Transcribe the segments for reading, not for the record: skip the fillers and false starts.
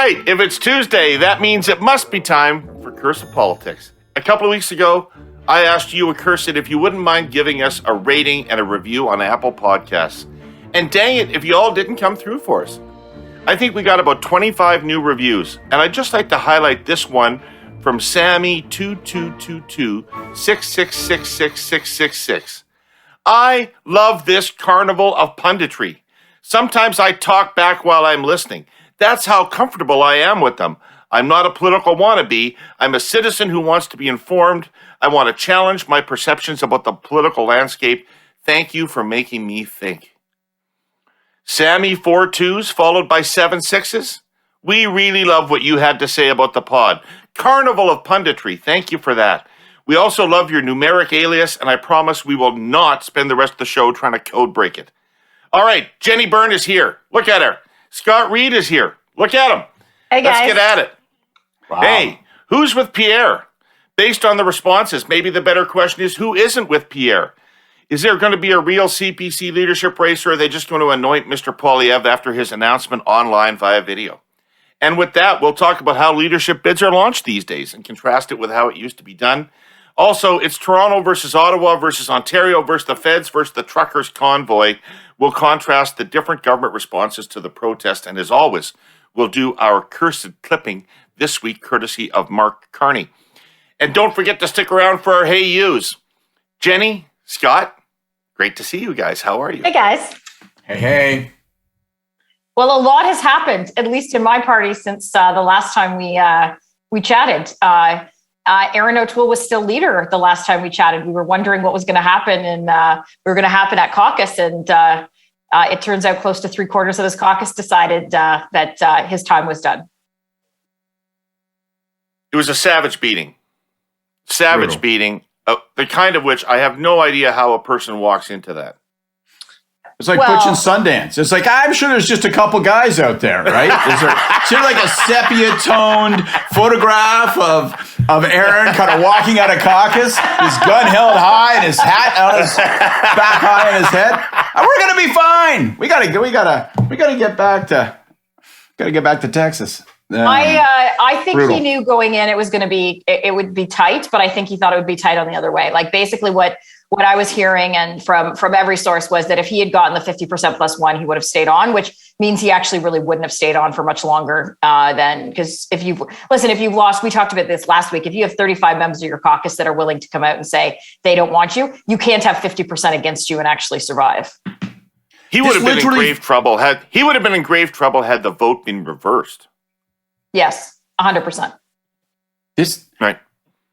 right, if it's Tuesday, that means it must be time for Curse of Politics. A couple of weeks ago, I asked you, Cursed, if you wouldn't mind giving us a rating and a review on Apple Podcasts. And dang it, if you all didn't come through for us. I think we got about 25 new reviews, and I'd just like to highlight this one from Sammy222266666666. I love this carnival of punditry. Sometimes I talk back while I'm listening. That's how comfortable I am with them. I'm not a political wannabe. I'm a citizen who wants to be informed. I want to challenge my perceptions about the political landscape. Thank you for making me think. Sammy 4 2s followed by 7 6s. We really love what you had to say about the pod. Carnival of punditry. Thank you for that. We also love your numeric alias, and I promise we will not spend the rest of the show trying to code break it. All right, Jenni Byrne is here. Look at her. Scott Reid is here. Look at him. Hey, guys. Let's get at it. Wow. Hey, who's with Pierre? Based on the responses, maybe the better question is, who isn't with Pierre? Is there going to be a real CPC leadership race, or are they just going to anoint Mr. Poilievre after his announcement online via video? And with that, we'll talk about how leadership bids are launched these days and contrast it with how it used to be done. Also, it's Toronto versus Ottawa versus Ontario versus the Feds versus the truckers' convoy. We'll contrast the different government responses to the protest. And as always, we'll do our cursed clipping this week, courtesy of Mark Carney. And don't forget to stick around for our Hayus. Jenni, Scott, great to see you guys. How are you? Hey, guys. Hey. Well, a lot has happened, at least in my party, since the last time we chatted. Aaron O'Toole was still leader the last time we chatted. We were wondering what was going to happen, and we were going to happen at caucus. And it turns out close to 3/4 of his caucus decided that his time was done. It was a savage beating. Savage beating, the kind of which I have no idea how a person walks into that. It's like Butch and Sundance. It's like, I'm sure there's just a couple guys out there, right? Is there like a sepia-toned photograph of Aaron kind of walking out of caucus, his gun held high and his hat on his back high on his head? And we're gonna be fine. We gotta get back to Texas. I think brutal. He knew going in it would be tight, but I think he thought it would be tight on the other way. Like basically what I was hearing and from every source was that if he had gotten the 50% plus one, he would have stayed on, which means he actually really wouldn't have stayed on for much longer than, because if you've lost, we talked about this last week. If you have 35 members of your caucus that are willing to come out and say they don't want you, you can't have 50% against you and actually survive. He would have been in grave trouble had the vote been reversed. Yes, 100%.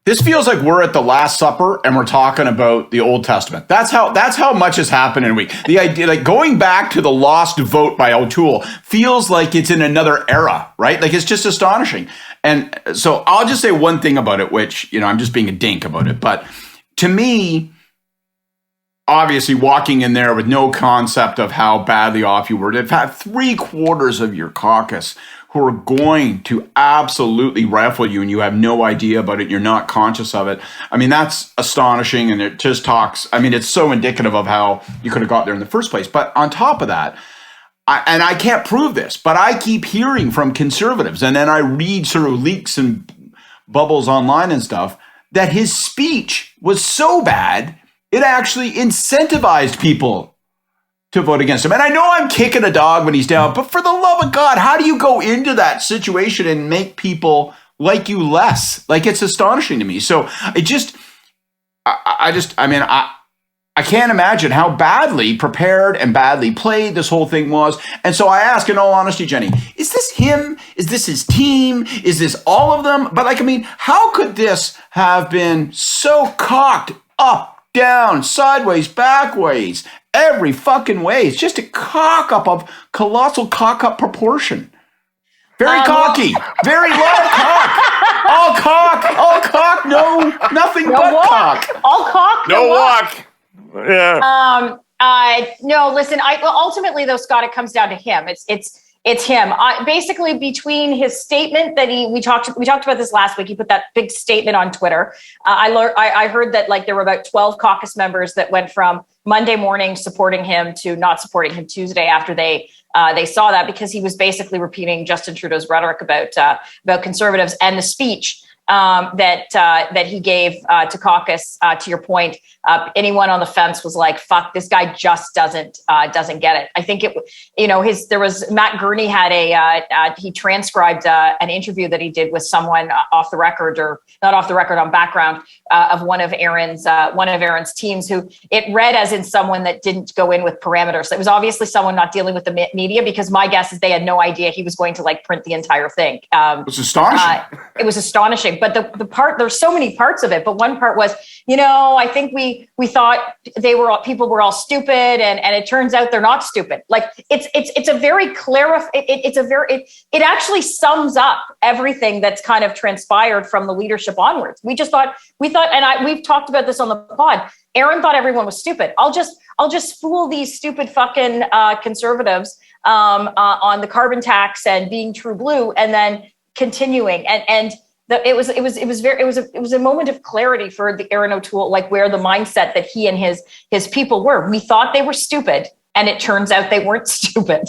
This feels like we're at the Last Supper and we're talking about the Old Testament. That's how much has happened in a week. The idea, like going back to the lost vote by O'Toole, feels like it's in another era, right? Like it's just astonishing. And so I'll just say one thing about it, which, I'm just being a dink about it. But to me, obviously walking in there with no concept of how badly off you were, to have had 3/4 of your caucus who are going to absolutely rifle you and you have no idea about it, you're not conscious of it. I mean, that's astonishing, and it just talks, it's so indicative of how you could have got there in the first place. But on top of that, I can't prove this, but I keep hearing from conservatives, and then I read sort of leaks and bubbles online and stuff, that his speech was so bad, it actually incentivized people to vote against him. And I know I'm kicking a dog when he's down, but for the love of God, how do you go into that situation and make people like you less? Like, it's astonishing to me. So I can't imagine how badly prepared and badly played this whole thing was. And so I ask, in all honesty, Jenni, is this him? Is this his team? Is this all of them? But how could this have been so cocked up, down, sideways, backways, every fucking way? It's just a cock up of colossal cock up proportion. Very cocky, very loud cock. All cock, no, nothing but walk. cock. All cock, no walk. Yeah. No, listen, ultimately though, Scott, it comes down to him. It's him. Basically, between his statement that we talked about this last week. He put that big statement on Twitter. I heard that there were about 12 caucus members that went from Monday morning supporting him to not supporting him Tuesday after they saw that, because he was basically repeating Justin Trudeau's rhetoric about conservatives, and the speech that he gave to caucus. To your point, anyone on the fence was like, "Fuck, this guy just doesn't get it." I think there was Matt Gurney had he transcribed an interview that he did with someone off the record, or not off the record, on background, of one of Aaron's teams, who it read as in someone that didn't go in with parameters. It was obviously someone not dealing with the media, because my guess is they had no idea he was going to print the entire thing. It was astonishing. It was astonishing. But the part, there's so many parts of it, but one part was, I think we thought people were all stupid, and it turns out they're not stupid. It's a very it actually sums up everything that's kind of transpired from the leadership onwards. We thought, and we've talked about this on the pod. Aaron thought everyone was stupid. I'll just fool these stupid fucking conservatives on the carbon tax and being true blue, and then continuing and. It was a moment of clarity for the Aaron O'Toole, where the mindset that he and his people were. We thought they were stupid, and it turns out they weren't stupid.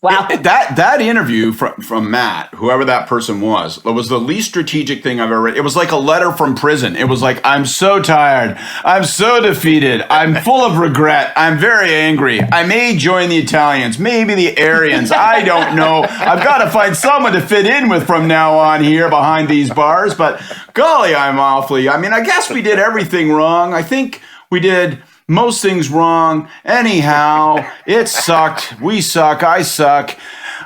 Wow. That interview from Matt, whoever that person was the least strategic thing I've ever read. It was like a letter from prison. It was like, I'm so tired. I'm so defeated. I'm full of regret. I'm very angry. I may join the Italians, maybe the Aryans. I don't know. I've got to find someone to fit in with from now on here behind these bars. But golly, I guess we did everything wrong. I think we did most things wrong. Anyhow, it sucked. We suck. I suck.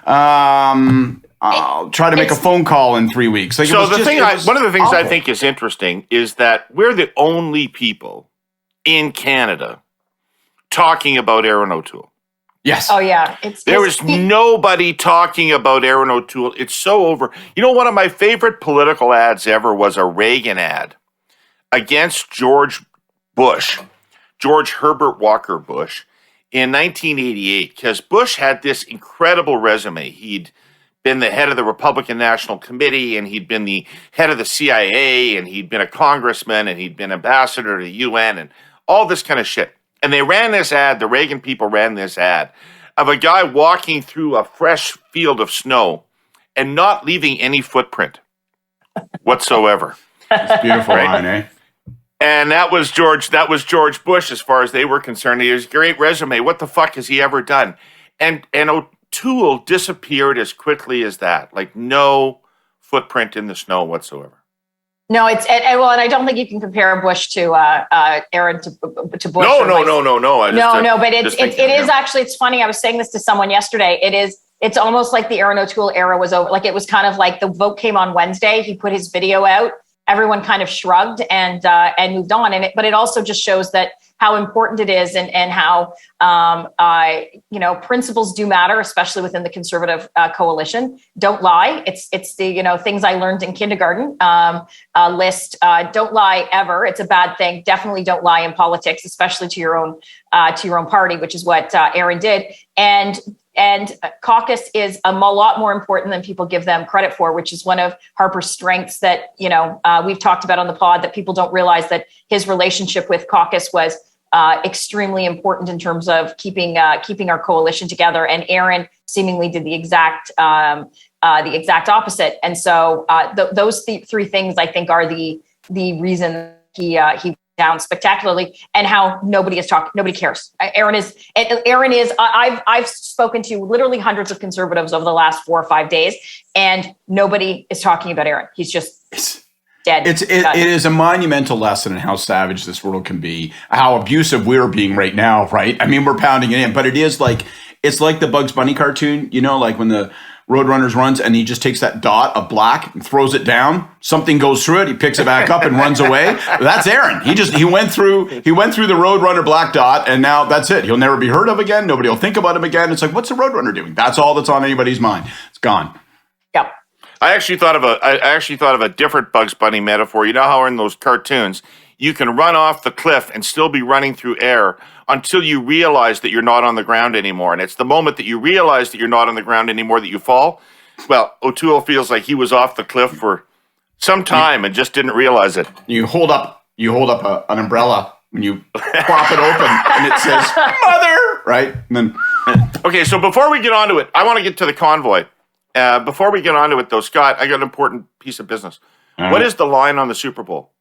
I'll try to make a phone call in 3 weeks. One of the things I think is interesting is that we're the only people in Canada talking about Aaron O'Toole. Yes. Oh, yeah. There was nobody talking about Aaron O'Toole. It's so over. One of my favorite political ads ever was a Reagan ad against George Herbert Walker Bush in 1988, because Bush had this incredible resume. He'd been the head of the Republican National Committee, and he'd been the head of the CIA, and he'd been a congressman, and he'd been ambassador to the UN, and all this kind of shit. And they ran this ad, the Reagan people ran this ad, of a guy walking through a fresh field of snow and not leaving any footprint whatsoever. It's beautiful, right? Line, eh? And that was George Bush, as far as they were concerned. He has a great resume. What the fuck has he ever done? And O'Toole disappeared as quickly as that. No footprint in the snow whatsoever. No, and I don't think you can compare Bush to Aaron to Bush. No. But it is actually, it's funny. I was saying this to someone yesterday. It's almost like the Aaron O'Toole era was over. It was kind of like the vote came on Wednesday. He put his video out. Everyone kind of shrugged and moved on. But it also just shows that how important it is, and how principles do matter, especially within the Conservative coalition. Don't lie. It's the things I learned in kindergarten list. Don't lie ever. It's a bad thing. Definitely don't lie in politics, especially to your own party, which is what Aaron did. And caucus is a lot more important than people give them credit for, which is one of Harper's strengths that, we've talked about on the pod, that people don't realize that his relationship with caucus was extremely important in terms of keeping our coalition together. And Aaron seemingly did the exact opposite. And so those three things, I think, are the reason he down spectacularly, and how nobody cares. Aaron is. I've spoken to literally hundreds of conservatives over the last 4 or 5 days, and nobody is talking about Aaron. He's just dead. It is a monumental lesson in how savage this world can be, how abusive we're being right now. Right? I mean, we're pounding it in, but it's like the Bugs Bunny cartoon. When the Roadrunners runs and he just takes that dot of black and throws it down. Something goes through it. He picks it back up and runs away. That's Aaron. He went through the Roadrunner black dot, and now that's it. He'll never be heard of again. Nobody will think about him again. It's like, what's the Roadrunner doing? That's all that's on anybody's mind. It's gone. Yeah. I actually thought of a different Bugs Bunny metaphor. You know how in those cartoons you can run off the cliff and still be running through air until you realize that you're not on the ground anymore. And it's the moment that you realize that you're not on the ground anymore that you fall. Well, O'Toole feels like he was off the cliff for some time and just didn't realize it. You hold up an umbrella when you pop it open and it says "Mother," right? And then Okay, so before we get on to it, I want to get to the convoy. Before we get on to it, though, Scott, I got an important piece of business. What is the line on the Super Bowl?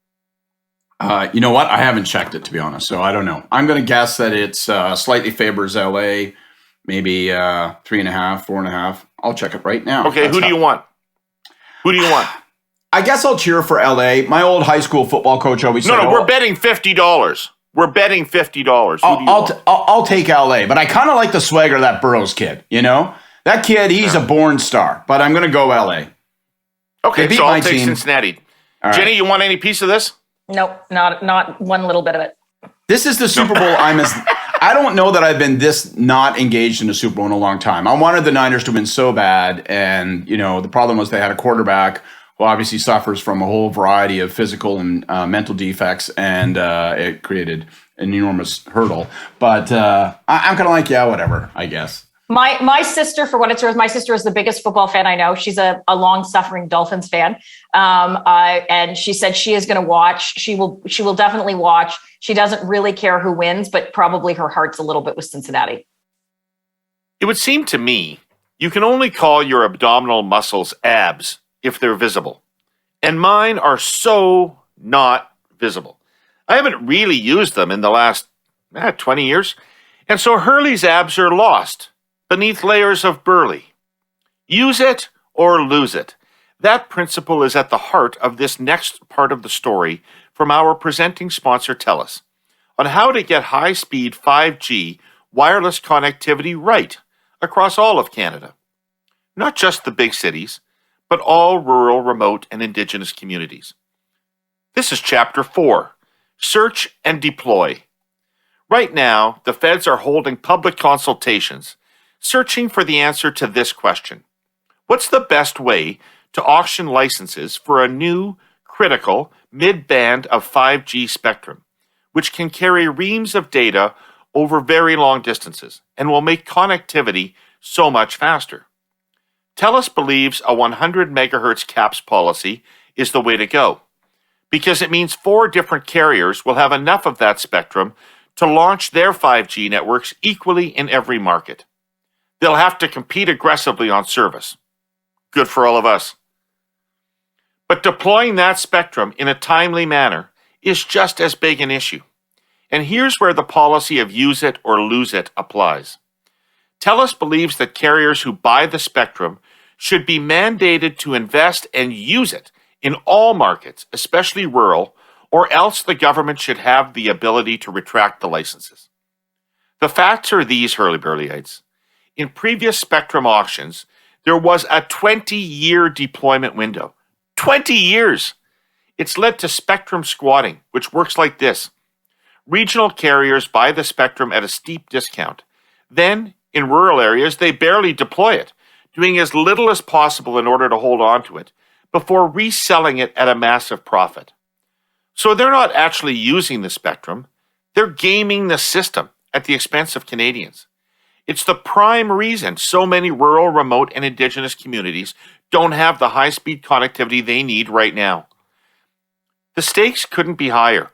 You know what? I haven't checked it, to be honest, so I don't know. I'm going to guess that it's slightly favors LA, maybe 3.5, 4.5. I'll check it right now. Okay, who do you want? Who do you want? I guess I'll cheer for LA. My old high school football coach always said, No, we're betting $50. We're betting $50. I'll take LA, but I kind of like the swagger of that Burrows kid, you know? That kid, he's a born star, but I'm going to go LA. Okay, so I'll take Cincinnati. All Jenni, right. you want any piece of this? Nope, not one little bit of it. This is the Super Bowl. I don't know that I've been this not engaged in a Super Bowl in a long time. I wanted the Niners to win so bad, and the problem was they had a quarterback who obviously suffers from a whole variety of physical and mental defects, and it created an enormous hurdle. But I'm kind of like, yeah, whatever, I guess. My sister, for what it's worth, my sister is the biggest football fan I know. She's a long-suffering Dolphins fan, and she said she is going to watch. She will definitely watch. She doesn't really care who wins, but probably her heart's a little bit with Cincinnati. It would seem to me you can only call your abdominal muscles abs if they're visible, and mine are so not visible. I haven't really used them in the last 20 years, and so Herle's abs are lost beneath layers of burley. Use it or lose it. That principle is at the heart of this next part of the story from our presenting sponsor TELUS on how to get high-speed 5G wireless connectivity right across all of Canada. Not just the big cities, but all rural, remote, and Indigenous communities. This is Chapter 4, Search and Deploy. Right now, the feds are holding public consultations searching for the answer to this question. What's the best way to auction licenses for a new, critical, mid-band of 5G spectrum, which can carry reams of data over very long distances and will make connectivity so much faster? TELUS believes a 100 megahertz caps policy is the way to go, because it means 4 different carriers will have enough of that spectrum to launch their 5G networks equally in every market. They'll have to compete aggressively on service. Good for all of us. But deploying that spectrum in a timely manner is just as big an issue. And here's where the policy of use it or lose it applies. TELUS believes that carriers who buy the spectrum should be mandated to invest and use it in all markets, especially rural, or else the government should have the ability to retract the licenses. The facts are these, Hurly-Burleyites. In previous spectrum auctions, there was a 20-year deployment window. 20 years! It's led to spectrum squatting, which works like this. Regional carriers buy the spectrum at a steep discount. Then, in rural areas, they barely deploy it, doing as little as possible in order to hold on to it, before reselling it at a massive profit. So they're not actually using the spectrum, they're gaming the system at the expense of Canadians. It's the prime reason so many rural, remote, and Indigenous communities don't have the high-speed connectivity they need right now. The stakes couldn't be higher.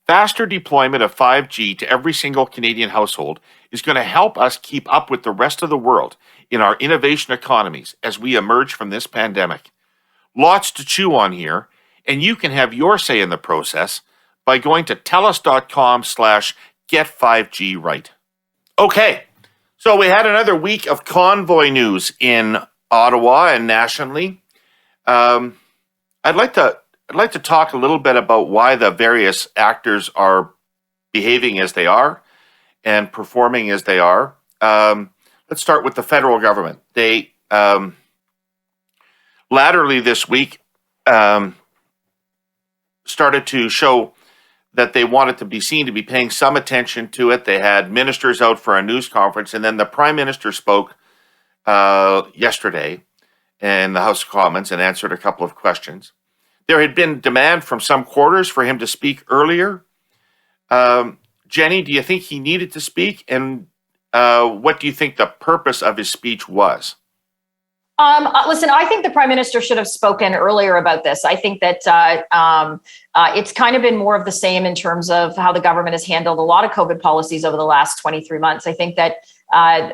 Faster deployment of 5G to every single Canadian household is going to help us keep up with the rest of the world in our innovation economies as we emerge from this pandemic. Lots to chew on here, and you can have your say in the process by going to telus.com/get5gright. Okay. So we had another week of convoy news in Ottawa and nationally. I'd like to talk a little bit about why the various actors are behaving as they are and performing as they are. Let's start with the federal government. They laterally this week started to show that they wanted to be seen to be paying some attention to it. They had ministers out for a news conference, and then the Prime Minister spoke yesterday in the House of Commons and answered a couple of questions. There had been demand from some quarters for him to speak earlier. Jenni, do you think he needed to speak? And what do you think the purpose of his speech was? Listen, I think the prime minister should have spoken earlier about this. I think that it's kind of been more of the same in terms of how the government has handled a lot of COVID policies over the last 23 months. I think that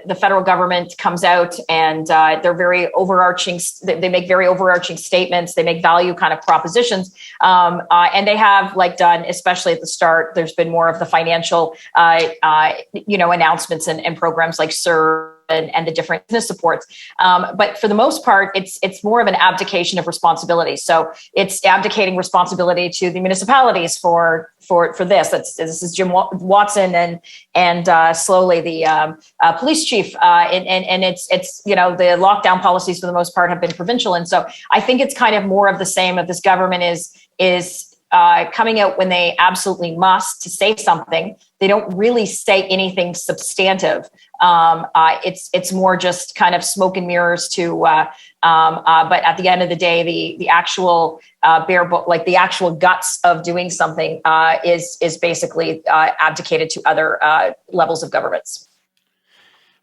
the federal government comes out and they're very overarching. They make very overarching statements. They make value kind of propositions, and they have done, especially at the start. There's been more of the financial, announcements and programs like SIR. And the different business supports, but for the most part, it's more of an abdication of responsibility. So it's abdicating responsibility to the municipalities for this. This is Jim Watson and slowly the police chief, and it's the lockdown policies for the most part have been provincial, and so I think it's kind of more of the same. Of this government is coming out when they absolutely must to say something. They don't really say anything substantive. It's more just kind of smoke and mirrors but at the end of the day, the actual the actual guts of doing something is basically abdicated to other levels of governments.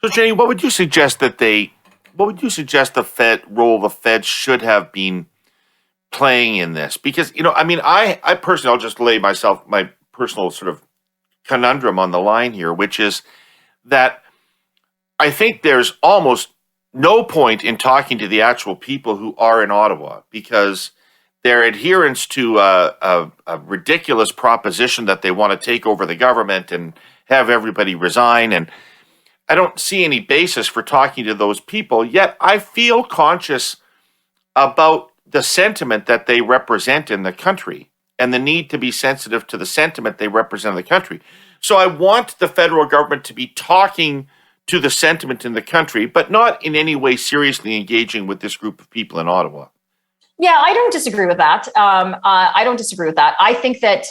So, Jenny, what would you suggest the role the Fed should have been playing in this? Because, I personally, I'll just lay my personal sort of conundrum on the line here, which is that I think there's almost no point in talking to the actual people who are in Ottawa, because their adherence to a ridiculous proposition that they want to take over the government and have everybody resign. And I don't see any basis for talking to those people, yet I feel conscious about the sentiment that they represent in the country and the need to be sensitive to the sentiment they represent in the country. So I want the federal government to be talking to the sentiment in the country, but not in any way seriously engaging with this group of people in Ottawa. Yeah, I don't disagree with that. I don't disagree with that. I think that,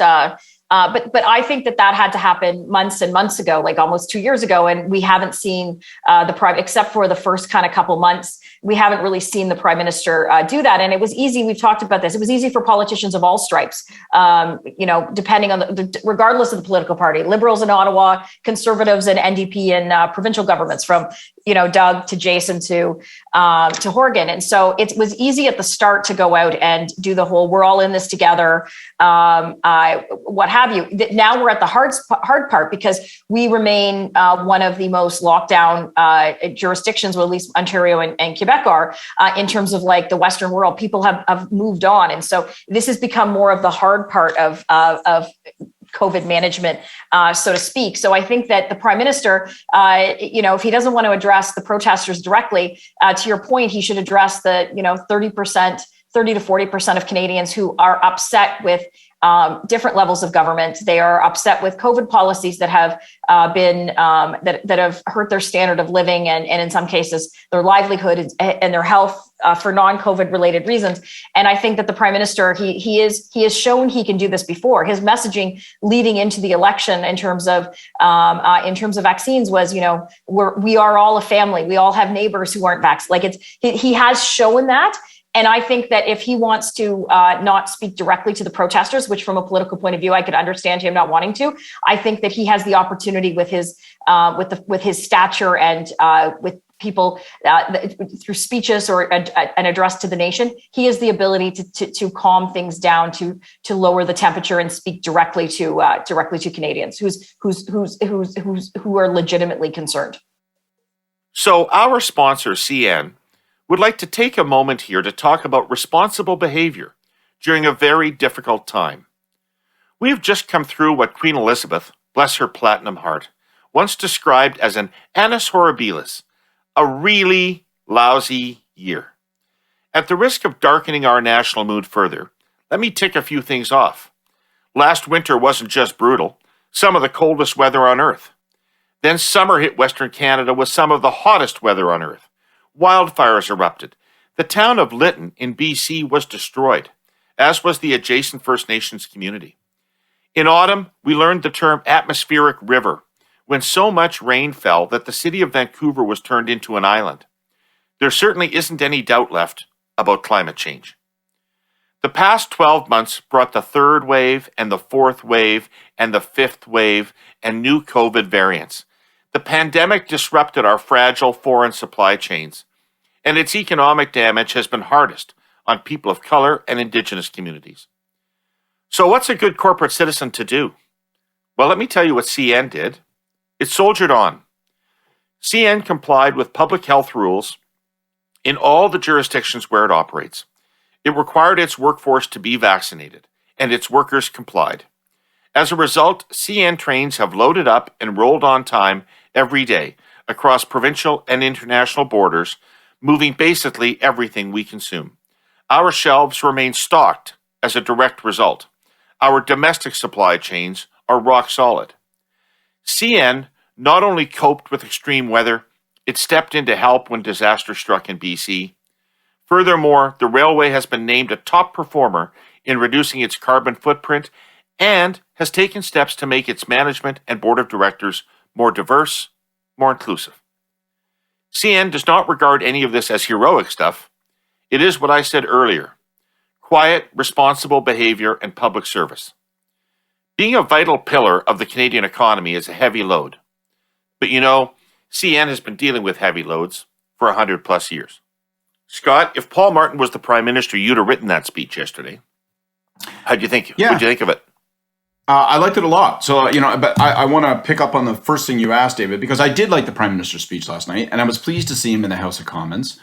but I think that had to happen months and months ago, like almost 2 years ago, and we haven't seen the prime, except for the first kind of couple months. We haven't really seen the prime minister do that. And it was easy. We've talked about this. It was easy for politicians of all stripes, depending on regardless of the political party, Liberals in Ottawa, Conservatives and NDP in provincial governments, from, Doug to Jason to Horgan. And so it was easy at the start to go out and do the whole, we're all in this together, what have you. Now we're at the hard part, because we remain one of the most lockdown jurisdictions, well, at least Ontario and Quebec are, in terms of the Western world. People have moved on. And so this has become more of the hard part of COVID management, so to speak. So I think that the prime minister, if he doesn't want to address the protesters directly, to your point, he should address the, 30 to 40% of Canadians who are upset with different levels of government. They are upset with COVID policies that have been that have hurt their standard of living and in some cases their livelihood and their health for non-COVID related reasons. And I think that the prime minister, he has shown he can do this before. His messaging leading into the election in terms of vaccines was, we are all a family. We all have neighbors who aren't vaccinated. He has shown that. And I think that if he wants to not speak directly to the protesters, which from a political point of view, I could understand him not wanting to, I think that he has the opportunity with his stature and with people through speeches or an address to the nation. He has the ability to calm things down, to lower the temperature and speak directly to Canadians who are legitimately concerned. So our sponsor, CN, would like to take a moment here to talk about responsible behavior during a very difficult time. We have just come through what Queen Elizabeth, bless her platinum heart, once described as an annus horribilis, a really lousy year. At the risk of darkening our national mood further, let me tick a few things off. Last winter wasn't just brutal, some of the coldest weather on Earth. Then summer hit Western Canada with some of the hottest weather on Earth. Wildfires erupted. The town of Lytton in BC was destroyed, as was the adjacent First Nations community. In autumn, we learned the term atmospheric river, when so much rain fell that the city of Vancouver was turned into an island. There certainly isn't any doubt left about climate change. The past 12 months brought the third wave and the fourth wave and the fifth wave and new COVID variants. The pandemic disrupted our fragile foreign supply chains. and its economic damage has been hardest on people of color and Indigenous communities. So what's a good corporate citizen to do? Well, let me tell you what CN did. It soldiered on. CN complied with public health rules in all the jurisdictions where it operates. It required its workforce to be vaccinated, and its workers complied. As a result, CN trains have loaded up and rolled on time every day across provincial and international borders, moving basically everything we consume. Our shelves remain stocked as a direct result. Our domestic supply chains are rock solid. CN not only coped with extreme weather, it stepped in to help when disaster struck in BC. Furthermore, the railway has been named a top performer in reducing its carbon footprint and has taken steps to make its management and board of directors more diverse, more inclusive. CN does not regard any of this as heroic stuff. It is what I said earlier: quiet, responsible behavior and public service. Being a vital pillar of the Canadian economy is a heavy load. But you know, CN has been dealing with heavy loads for 100 plus years. Scott, if Paul Martin was the Prime Minister, you'd have written that speech yesterday. How'd you think? Yeah. What'd you think of it? I liked it a lot. So, but I want to pick up on the first thing you asked, David, because I did like the Prime Minister's speech last night, and I was pleased to see him in the House of Commons.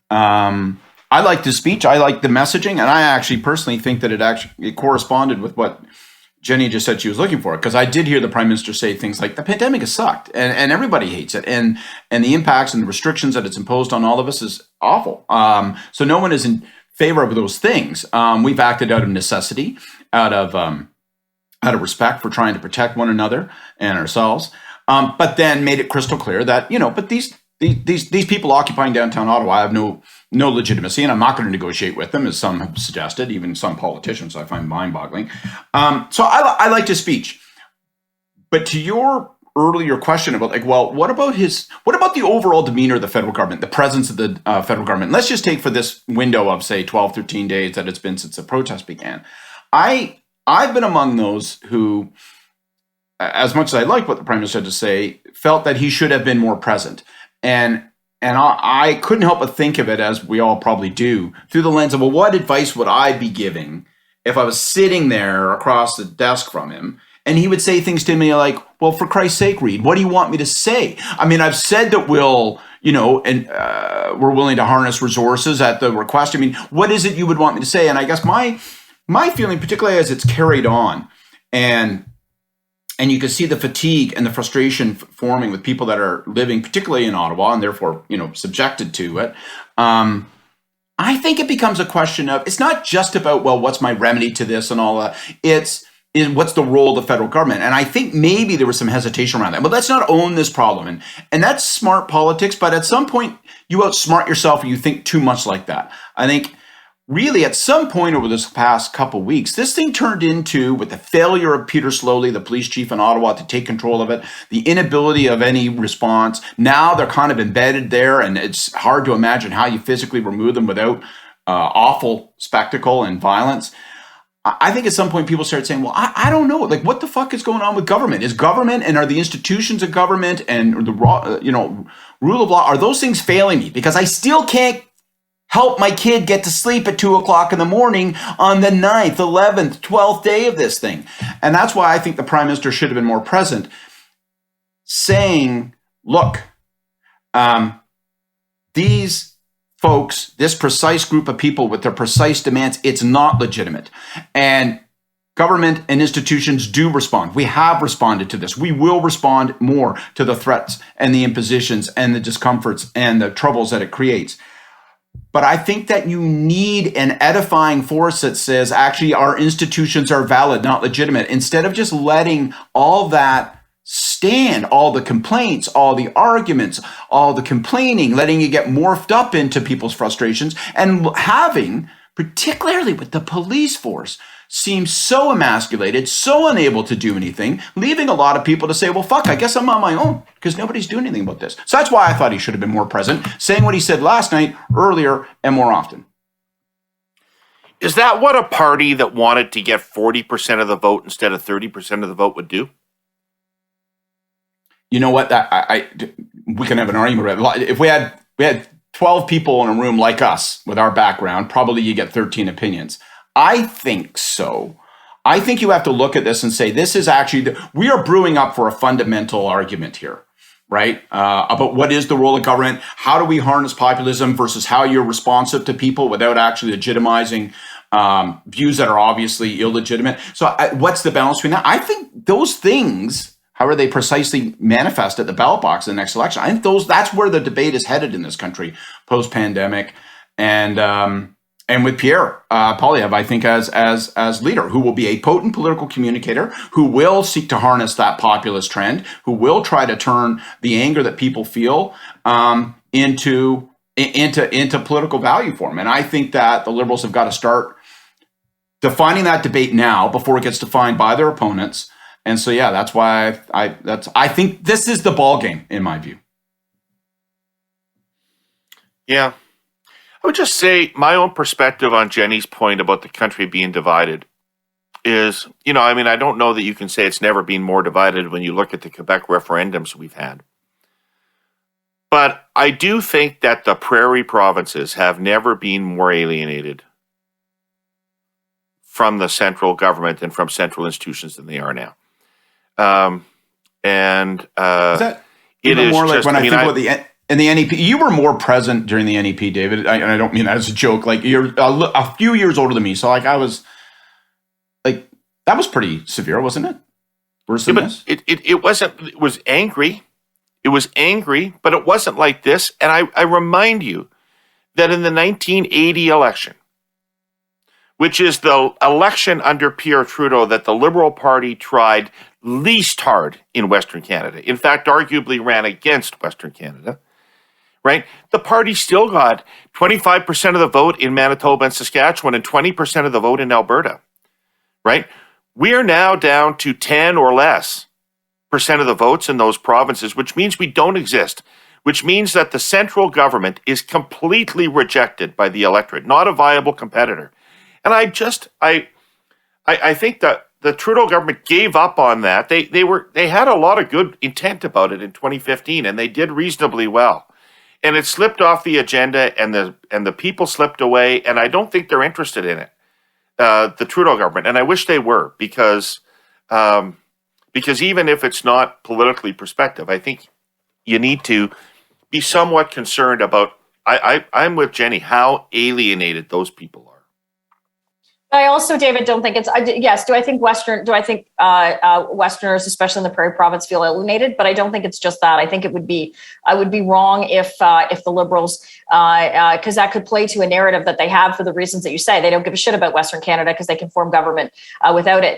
I liked his speech. I liked the messaging, and I actually personally think that it corresponded with what Jenni just said she was looking for, because I did hear the Prime Minister say things like the pandemic has sucked and everybody hates it, and the impacts and the restrictions that it's imposed on all of us is awful. So no one is in favor of those things. We've acted out of necessity, out of respect for trying to protect one another and ourselves, but then made it crystal clear that but these people occupying downtown Ottawa have no legitimacy, and I'm not going to negotiate with them, as some have suggested, even some politicians I find mind-boggling. So I liked his speech. But to your earlier question about what about the overall demeanor of the federal government, the presence of the federal government? Let's just take for this window of, say, 12, 13 days that it's been since the protest began. I've been among those who, as much as I like what the Prime Minister had to say, felt that he should have been more present. And I couldn't help but think of it, as we all probably do, through the lens of, well, what advice would I be giving if I was sitting there across the desk from him and he would say things to me like, well, for Christ's sake, Reid, what do you want me to say? I mean, I've said that we're willing to harness resources at the request. I mean, what is it you would want me to say? And I guess my feeling, particularly as it's carried on, and you can see the fatigue and the frustration forming with people that are living, particularly in Ottawa, and therefore, subjected to it. I think it becomes a question of, it's not just about, well, what's my remedy to this and all that. It's what's the role of the federal government? And I think maybe there was some hesitation around that. But let's not own this problem. And that's smart politics. But at some point, you outsmart yourself and you think too much like that. I think really, at some point over this past couple of weeks, this thing turned into, with the failure of Peter Slowly, the police chief in Ottawa, to take control of it, the inability of any response. Now they're kind of embedded there, and it's hard to imagine how you physically remove them without awful spectacle and violence. I think at some point people started saying, well, I don't know, what the fuck is going on with government? Is government, and are the institutions of government and the rule of law, are those things failing me? Because I still can't help my kid get to sleep at 2:00 in the morning on the 9th, 11th, 12th day of this thing. And that's why I think the Prime Minister should have been more present, saying, look, these folks, this precise group of people with their precise demands, it's not legitimate. And government and institutions do respond. We have responded to this. We will respond more to the threats and the impositions and the discomforts and the troubles that it creates. But I think that you need an edifying force that says, actually, our institutions are valid, not legitimate, instead of just letting all that stand, all the complaints, all the arguments, all the complaining, letting it get morphed up into people's frustrations, and having, particularly with the police force, seem so emasculated, so unable to do anything, leaving a lot of people to say, well, fuck, I guess I'm on my own, because nobody's doing anything about this. So that's why I thought he should have been more present, saying what he said last night, earlier, and more often. Is that what a party that wanted to get 40% of the vote instead of 30% of the vote would do? You know what? We can have an argument about it. If we had 12 people in a room like us with our background, probably you get 13 opinions. I think so. I think you have to look at this and say, this is actually, we are brewing up for a fundamental argument here, right? About what is the role of government? How do we harness populism versus how you're responsive to people without actually legitimizing views that are obviously illegitimate. So what's the balance between that? I think those things, however they precisely manifest at the ballot box in the next election, I think that's where the debate is headed in this country post-pandemic. And with Pierre Poilievre, I think as leader, who will be a potent political communicator, who will seek to harness that populist trend, who will try to turn the anger that people feel into political value for him. And I think that the Liberals have got to start defining that debate now before it gets defined by their opponents. And so, yeah, that's why I think this is the ball game in my view. Yeah. I would just say my own perspective on Jenny's point about the country being divided is, I don't know that you can say it's never been more divided when you look at the Quebec referendums we've had. But I do think that the prairie provinces have never been more alienated from the central government and from central institutions than they are now. Is that even more like when I think about the NEP? You were more present during the NEP, David, and I don't mean that as a joke. Like, you're a few years older than me, so I was like, that was pretty severe, wasn't it? Worse than this? It wasn't. It was angry. It was angry, but it wasn't like this. And I remind you that in the 1980 election, which is the election under Pierre Trudeau that the Liberal Party tried least hard in Western Canada, in fact, arguably ran against Western Canada, right? The party still got 25% of the vote in Manitoba and Saskatchewan and 20% of the vote in Alberta, right? We are now down to 10 or less % of the votes in those provinces, which means we don't exist, which means that the central government is completely rejected by the electorate, not a viable competitor. And I think that the Trudeau government gave up on that. They had a lot of good intent about it in 2015, and they did reasonably well. And it slipped off the agenda, and the people slipped away, and I don't think they're interested in it, the Trudeau government. And I wish they were, because even if it's not politically prospective, I think you need to be somewhat concerned about, I'm with Jenny, how alienated those people are. I also, David, don't think it's, yes, do I think Westerners, especially in the Prairie Province, feel alienated? But I don't think it's just that. I think I would be wrong if the Liberals, because that could play to a narrative that they have for the reasons that you say. They don't give a shit about Western Canada because they can form government without them.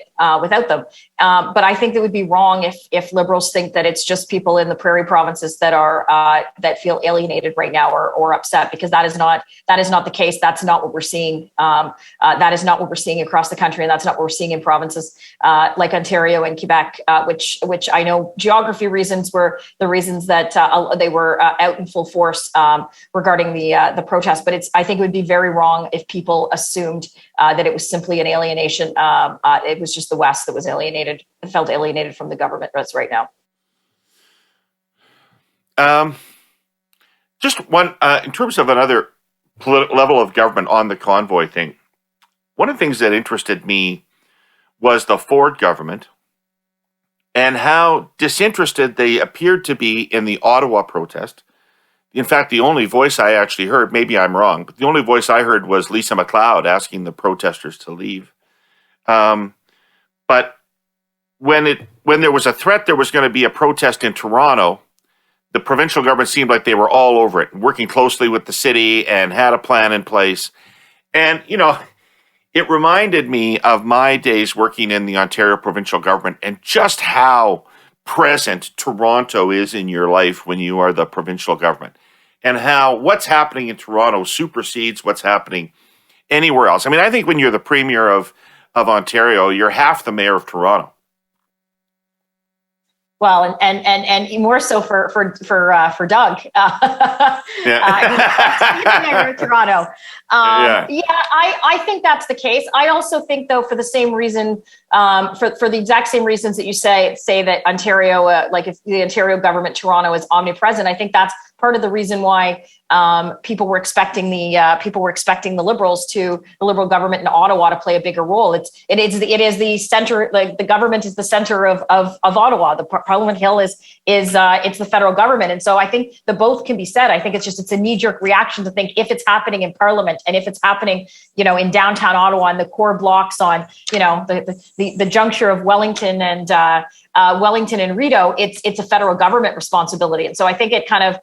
But I think that would be wrong if Liberals think that it's just people in the Prairie Provinces that feel alienated right now or upset, because that is not the case. That's not what we're seeing. That is not what we're seeing across the country, and that's not what we're seeing in provinces like Ontario and Quebec, which I know geography reasons were the reasons that they were out in full force regarding the protest. But I think it would be very wrong if people assumed that it was simply an alienation. It was just the West that was alienated, felt alienated from the government right now. Just one, in terms of another level of government on the convoy thing. One of the things that interested me was the Ford government and how disinterested they appeared to be in the Ottawa protest. In fact, the only voice I actually heard, maybe I'm wrong, but the only voice I heard was Lisa MacLeod asking the protesters to leave. But when there was a threat there was going to be a protest in Toronto, the provincial government seemed like they were all over it, working closely with the city and had a plan in place. And, it reminded me of my days working in the Ontario provincial government and just how present Toronto is in your life when you are the provincial government, and how what's happening in Toronto supersedes what's happening anywhere else. I mean, I think when you're the premier of Ontario, you're half the mayor of Toronto. Well, and more so for Doug. Yeah. Mayor of Toronto. I think that's the case. I also think, though, for the same reason, for the exact same reasons that you say that Ontario, like if the Ontario government, Toronto is omnipresent, I think that's part of the reason why people were expecting the Liberal government in Ottawa to play a bigger role. It is the center, like the government is the center of Ottawa. The Parliament Hill is it's the federal government, and so I think the both can be said. I think it's a knee-jerk reaction to think if it's happening in Parliament and if it's happening, in downtown Ottawa and the core blocks on, the juncture of Wellington and Rideau, it's a federal government responsibility, and so I think I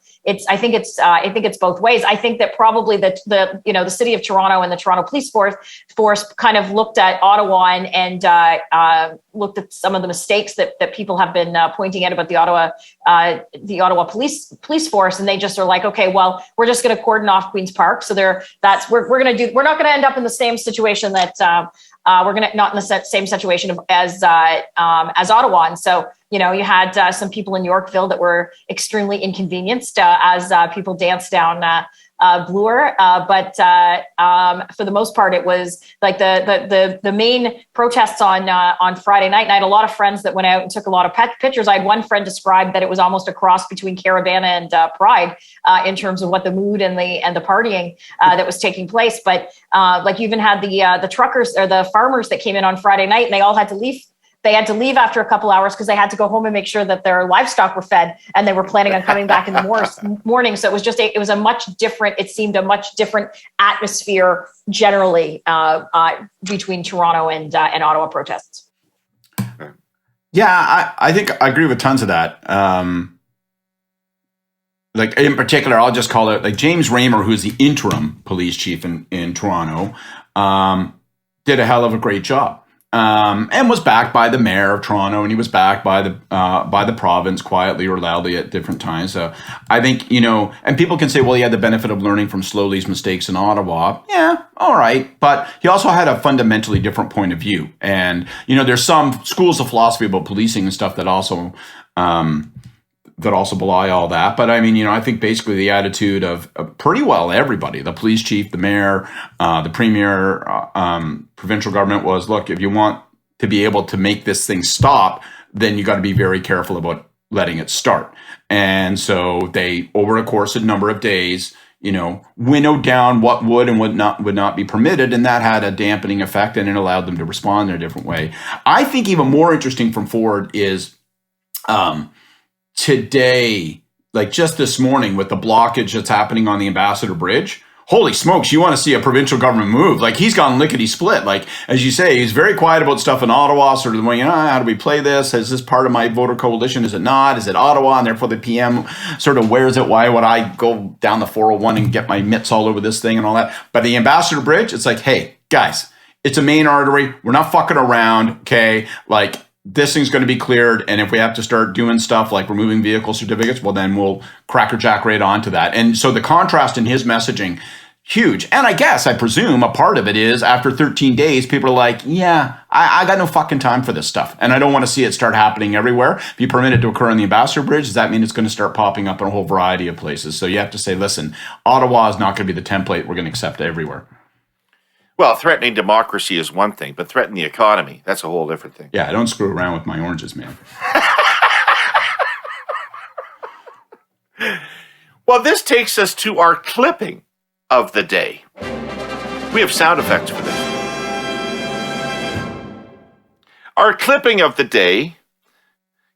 think it's both ways. I think that probably the city of Toronto and the Toronto Police Force kind of looked at Ottawa and looked at some of the mistakes that people have been pointing out about the Ottawa police force, and they just are like, okay, well, we're just going to cordon off Queen's Park. So we're not going to end up in the same situation that not in the same situation as Ottawa. And so, you had some people in Yorkville that were extremely inconvenienced as people danced down Bloor. But for the most part, it was like the main protests on Friday night. And I had a lot of friends that went out and took a lot of pictures. I had one friend describe that it was almost a cross between Caravana and Pride in terms of what the mood and the partying that was taking place. But like you even had the truckers or the farmers that came in on Friday night, and they all had to leave. They had to leave after a couple hours because they had to go home and make sure that their livestock were fed, and they were planning on coming back in the morning. So it seemed a much different atmosphere generally between Toronto and Ottawa protests. Yeah, I think I agree with tons of that. Like in particular, I'll just call it like James Raymer, who's the interim police chief in Toronto, did a hell of a great job. And was backed by the mayor of Toronto, and he was backed by the province quietly or loudly at different times. So I think, and people can say, well, he had the benefit of learning from Slowly's mistakes in Ottawa. Yeah, all right. But he also had a fundamentally different point of view. And, there's some schools of philosophy about policing and stuff that also belie all that. But I mean, I think basically the attitude of pretty well everybody, the police chief, the mayor, the premier, provincial government was, look, if you want to be able to make this thing stop, then you got to be very careful about letting it start. And so they, over a course of a number of days, winnowed down what would and would not be permitted, and that had a dampening effect, and it allowed them to respond in a different way. I think even more interesting from Ford is today, like just this morning with the blockage that's happening on the Ambassador Bridge, holy smokes, you want to see a provincial government move. Like he's gone lickety split. Like, as you say, he's very quiet about stuff in Ottawa, sort of the way, how do we play this? Is this part of my voter coalition? Is it not? Is it Ottawa? And therefore the PM sort of wears it. Why would I go down the 401 and get my mitts all over this thing and all that? But the Ambassador Bridge, it's like, hey, guys, it's a main artery. We're not fucking around. Okay. Like, this thing's going to be cleared, and if we have to start doing stuff like removing vehicle certificates, well, then we'll crackerjack right onto that. And so the contrast in his messaging, huge. And I presume a part of it is after 13 days, people are like, yeah, I got no fucking time for this stuff. And I don't want to see it start happening everywhere. If you permit it to occur on the Ambassador Bridge, does that mean it's going to start popping up in a whole variety of places? So you have to say, listen, Ottawa is not going to be the template we're going to accept everywhere. Well, threatening democracy is one thing, but threatening the economy, that's a whole different thing. Yeah, I don't screw around with my oranges, man. Well, this takes us to our clipping of the day. We have sound effects for this. Our clipping of the day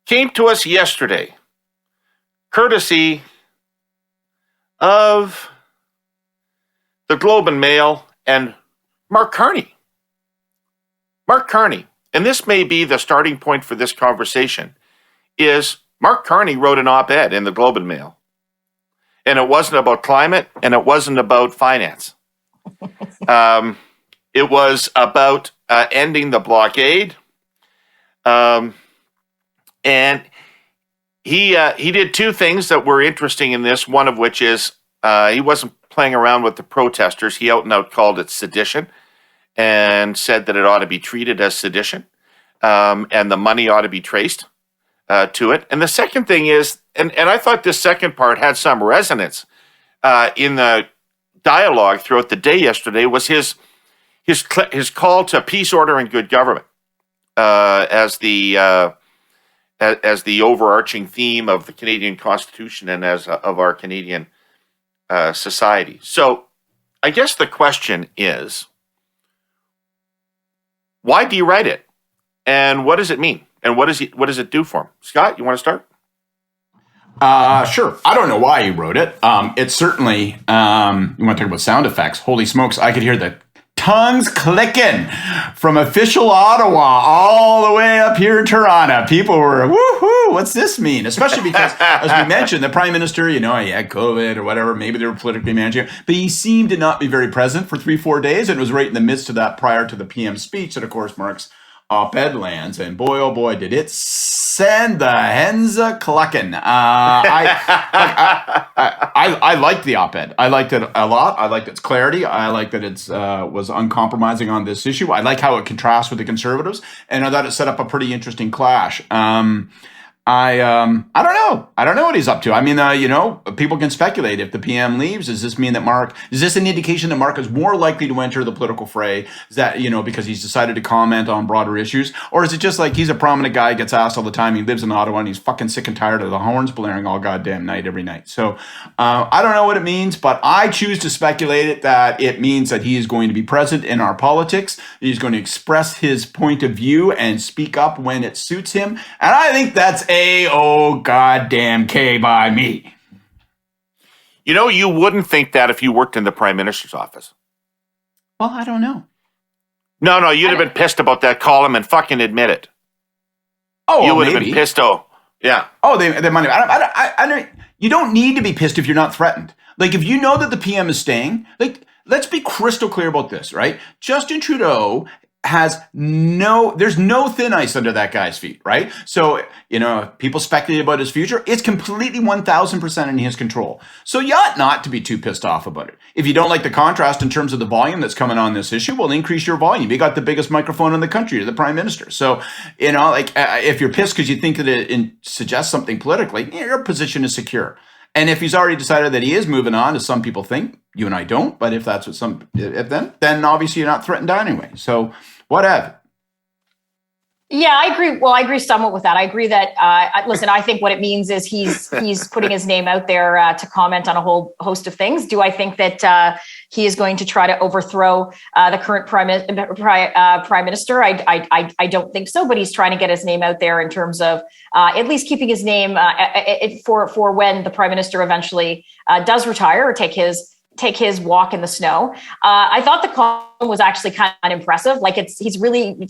came to us yesterday, courtesy of the Globe and Mail and Mark Carney. Mark Carney, and this may be the starting point for this conversation, is Mark Carney wrote an op-ed in the Globe and Mail. And it wasn't about climate, and it wasn't about finance. It was about ending the blockade. And he did two things that were interesting in this, one of which is he wasn't playing around with the protesters. He out and out called it sedition and said that it ought to be treated as sedition, and the money ought to be traced to it. And the second thing is, and I thought this second part had some resonance in the dialogue throughout the day yesterday was his call to peace, order, and good government as the overarching theme of the Canadian Constitution and of our Canadian society. So, I guess the question is, why do you write it, and what does it mean, and what does it do for him? Scott, you want to start? Sure. I don't know why he wrote it. It's certainly, you want to talk about sound effects. Holy smokes, I could hear the tongues clicking from official Ottawa all the way up here in Toronto. People were, woohoo, what's this mean? Especially because, as we mentioned, the Prime Minister, he had COVID or whatever. Maybe they were politically managing it. But he seemed to not be very present for 3-4 days. And it was right in the midst of that prior to the PM speech that, of course, Mark's op-ed lands, and boy, oh boy, did it send the hens a-clucking. I liked the op-ed. I liked it a lot. I liked its clarity. I liked that it was uncompromising on this issue. I like how it contrasts with the Conservatives, and I thought it set up a pretty interesting clash. I don't know. I don't know what he's up to. I mean, people can speculate. If the PM leaves, does this mean that is this an indication that Mark is more likely to enter the political fray? Is that, because he's decided to comment on broader issues? Or is it just like he's a prominent guy, gets asked all the time, he lives in Ottawa, and he's fucking sick and tired of the horns blaring all goddamn night, every night. So I don't know what it means, but I choose to speculate that it means that he is going to be present in our politics. He's going to express his point of view and speak up when it suits him. And I think that's goddamn K by me. You wouldn't think that if you worked in the Prime Minister's office. Well, I don't know. No, you'd have been pissed about that column and fucking admit it. Oh, you would have been pissed. Oh, yeah. Oh, they might have. I don't. You don't need to be pissed if you're not threatened. Like, if you know that the PM is staying, let's be crystal clear about this, right? Justin Trudeau there's no thin ice under that guy's feet, right? So, people speculate about his future. It's completely 1,000% in his control. So you ought not to be too pissed off about it. If you don't like the contrast in terms of the volume that's coming on this issue, well, increase your volume. You got the biggest microphone in the country, the Prime Minister. So, if you're pissed because you think that it suggests something politically, your position is secure. And if he's already decided that he is moving on, as some people think, you and I don't, but if that's what then obviously you're not threatened anyway. So whatever. Yeah, I agree. Well, I agree somewhat with that. I agree that, listen, I think what it means is he's putting his name out there to comment on a whole host of things. Do I think that he is going to try to overthrow the current prime minister? I don't think so, but he's trying to get his name out there in terms of at least keeping his name for when the prime minister eventually does retire or take his walk in the snow. I thought the column was actually kind of impressive. Like it's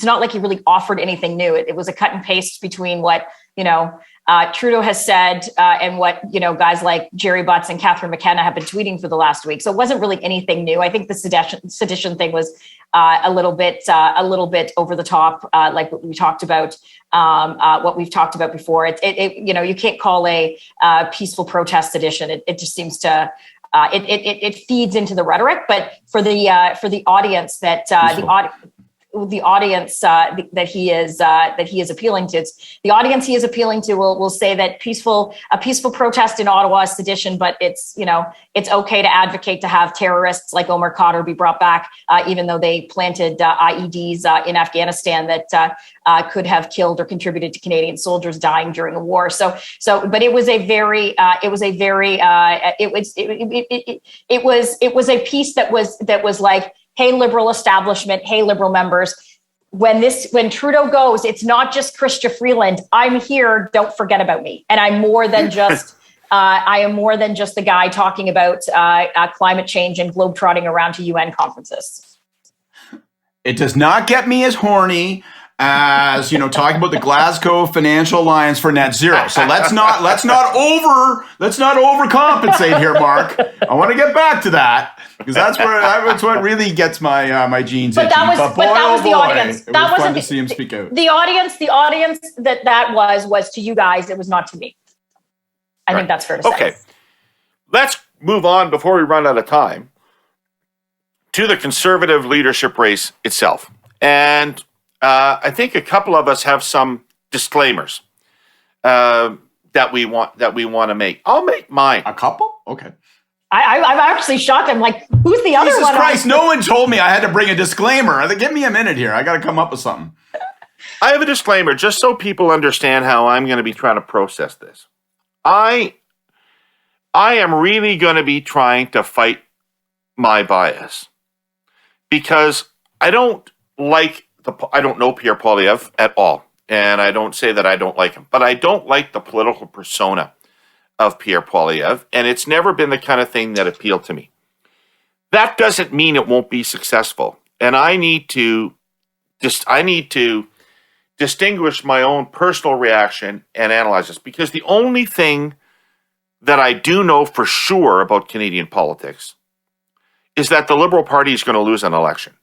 not like he really offered anything new. It was a cut and paste between what, Trudeau has said and what, guys like Jerry Butts and Catherine McKenna have been tweeting for the last week. So it wasn't really anything new. I think the sedition thing was a little bit over the top, like what we talked about, what we've talked about before. You can't call a peaceful protest sedition. It just seems to, it feeds into the rhetoric, but for the audience that the audience that he is appealing to, the audience he is appealing to will say that a peaceful protest in Ottawa is sedition, but it's okay to advocate to have terrorists like Omar Khadr be brought back, even though they planted IEDs in Afghanistan that could have killed or contributed to Canadian soldiers dying during the war. But it was a piece that was like, hey, Liberal establishment, hey, Liberal members, when Trudeau goes, it's not just Chrystia Freeland. I'm here. Don't forget about me. And I'm more than just I am more than just the guy talking about climate change and globetrotting around to UN conferences. It does not get me as horny as talking about the Glasgow Financial Alliance for net zero. So let's not overcompensate here, Mark. I want to get back to that because that's what really gets my genes itchy. That was the audience. That wasn't to see him speak out. The audience that was to you guys. It was not to me. I think that's fair to say. Okay, let's move on before we run out of time to the Conservative leadership race itself, and I think a couple of us have some disclaimers that we want to make. I'll make mine. A couple? Okay. I'm actually shocked. I'm like, who's the other one? Jesus Christ, no one told me I had to bring a disclaimer. Give me a minute here. I got to come up with something. I have a disclaimer just so people understand how I'm going to be trying to process this. I am really going to be trying to fight my bias because I don't know Pierre Poilievre at all. And I don't say that I don't like him, but I don't like the political persona of Pierre Poilievre. And it's never been the kind of thing that appealed to me. That doesn't mean it won't be successful. And I need to distinguish my own personal reaction and analyze this, because the only thing that I do know for sure about Canadian politics is that the Liberal Party is going to lose an election.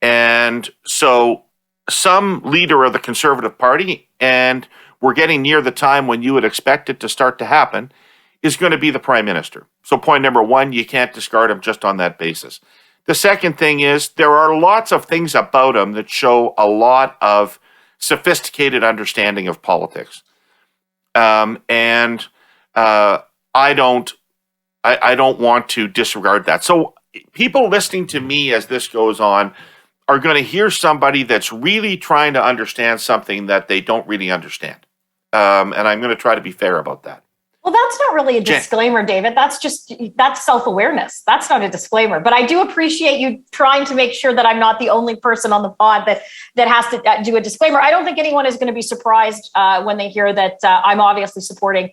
And so some leader of the Conservative Party, and we're getting near the time when you would expect it to start to happen, is going to be the Prime Minister. So point number one, you can't discard him just on that basis. The second thing is there are lots of things about him that show a lot of sophisticated understanding of politics. I don't want to disregard that. So people listening to me as this goes on are going to hear somebody that's really trying to understand something that they don't really understand. And I'm going to try to be fair about that. Well, that's not really a disclaimer, David. That's self-awareness. That's not a disclaimer. But I do appreciate you trying to make sure that I'm not the only person on the pod that has to do a disclaimer. I don't think anyone is going to be surprised when they hear that I'm obviously supporting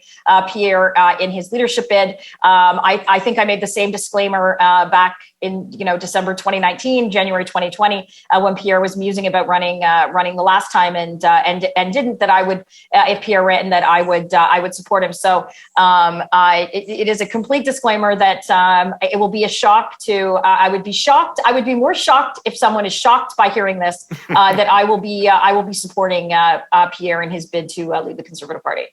Pierre in his leadership bid. I think I made the same disclaimer back in December 2019, January 2020, when Pierre was musing about running the last time and didn't, that I would, if Pierre ran, that I would support him. So it is a complete disclaimer that it will be a shock to. I would be shocked. I would be more shocked if someone is shocked by hearing this that I will be supporting Pierre in his bid to lead the Conservative Party.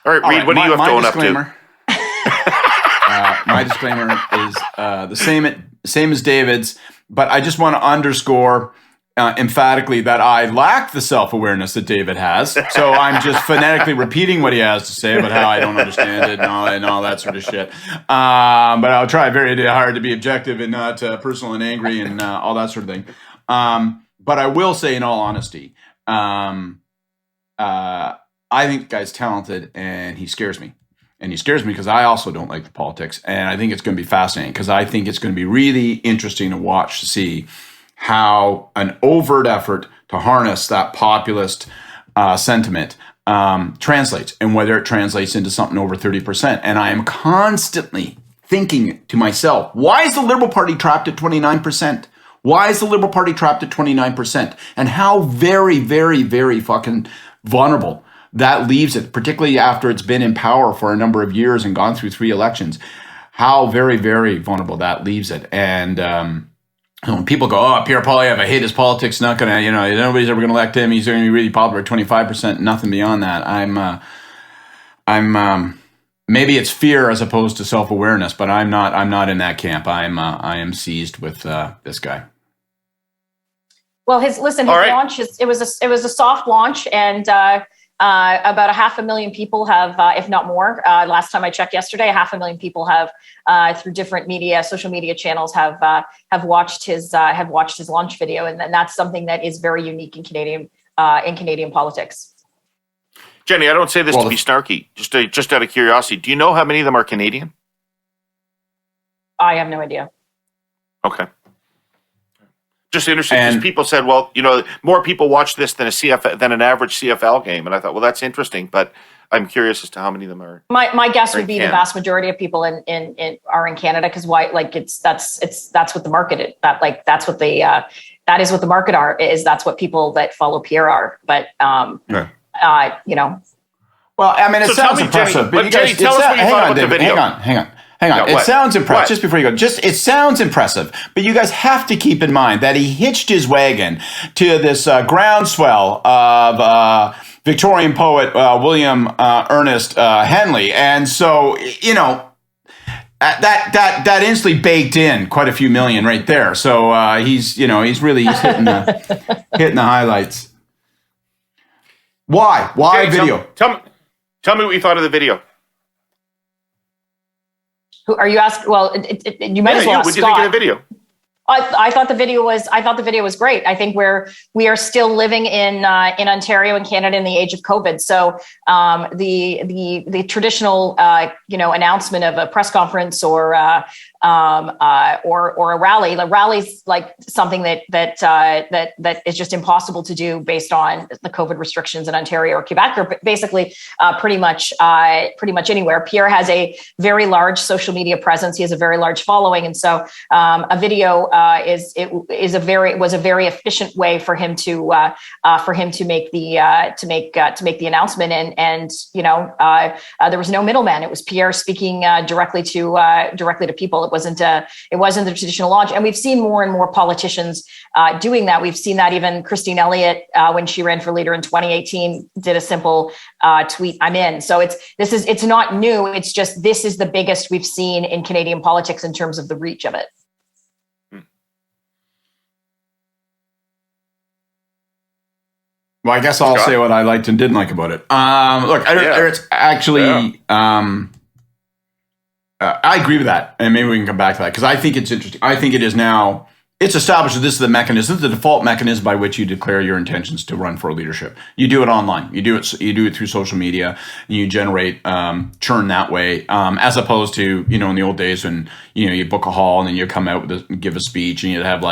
All right, Reid, what do you have going up to? My disclaimer is the same as David's, but I just want to underscore emphatically that I lack the self-awareness that David has. So I'm just phonetically repeating what he has to say about how I don't understand it and all that sort of shit. But I'll try very hard to be objective and not personal and angry and all that sort of thing. But I will say, in all honesty, I think the guy's talented and he scares me. And he scares me because I also don't like the politics. And I think it's going to be fascinating because I think it's going to be really interesting to watch to see how an overt effort to harness that populist sentiment translates, and whether it translates into something over 30%. And I am constantly thinking to myself, why is the Liberal Party trapped at 29%? Why is the Liberal Party trapped at 29%? And how very, very, very fucking vulnerable that leaves it, particularly after it's been in power for a number of years and gone through 3 elections, how very, very vulnerable that leaves it. And when people go, oh, Pierre Poilievre, I hate his politics, not going to, nobody's ever going to elect him. He's going to be really popular, 25%, nothing beyond that. I'm maybe it's fear as opposed to self-awareness, but I'm not in that camp. I am seized with this guy. Well, his launch it was a soft launch, and about 500,000 people have, if not more, last time I checked yesterday, 500,000 people have, through different social media channels, have watched his launch video, and that's something that is very unique in Canadian politics. Jenni, I don't say this to be snarky. Just out of curiosity, do you know how many of them are Canadian? I have no idea. Okay. Just interesting because people said, well, more people watch this than an average CFL game, and I thought, well, that's interesting, but I'm curious as to how many of them are. My guess would be the vast majority of people are in Canada, because that's what the market is. That's what that is what the market is. That's what people that follow Pierre are. But Well, I mean, it sounds impressive. But Jenni, tell us what you thought about the video. Hang on. It sounds impressive. Just before you go, it sounds impressive, but you guys have to keep in mind that he hitched his wagon to this groundswell of Victorian poet William Ernest Henley, and so that instantly baked in quite a few million right there. So he's hitting the highlights. Why Jenni, video? Tell me what you thought of the video. Who are you asking? Well, you might as well ask what do you Scott. think of the video? I thought the video was great. I think we are still living in Ontario and Canada in the age of COVID. So the traditional announcement of a press conference or a rally. The rally's like something that is just impossible to do based on the COVID restrictions in Ontario or Quebec, or basically pretty much anywhere. Pierre has a very large social media presence. He has a very large following, and so a video was a very efficient way for him to make the announcement, and there was no middleman. It was Pierre speaking directly to people. It wasn't the traditional launch, and we've seen more and more politicians doing that. We've seen that even Christine Elliott, when she ran for leader in 2018, did a simple tweet, "I'm in." So it's not new. It's just this is the biggest we've seen in Canadian politics in terms of the reach of it. Well, I guess I'll say what I liked and didn't like about it. It's actually, I agree with that. And maybe we can come back to that because I think it's interesting. I think it is now, it's established that this is the mechanism, the default mechanism by which you declare your intentions to run for leadership. You do it online. You do it through social media, and you generate churn that way, as opposed to, in the old days when, you book a hall and then you come out give a speech and you'd have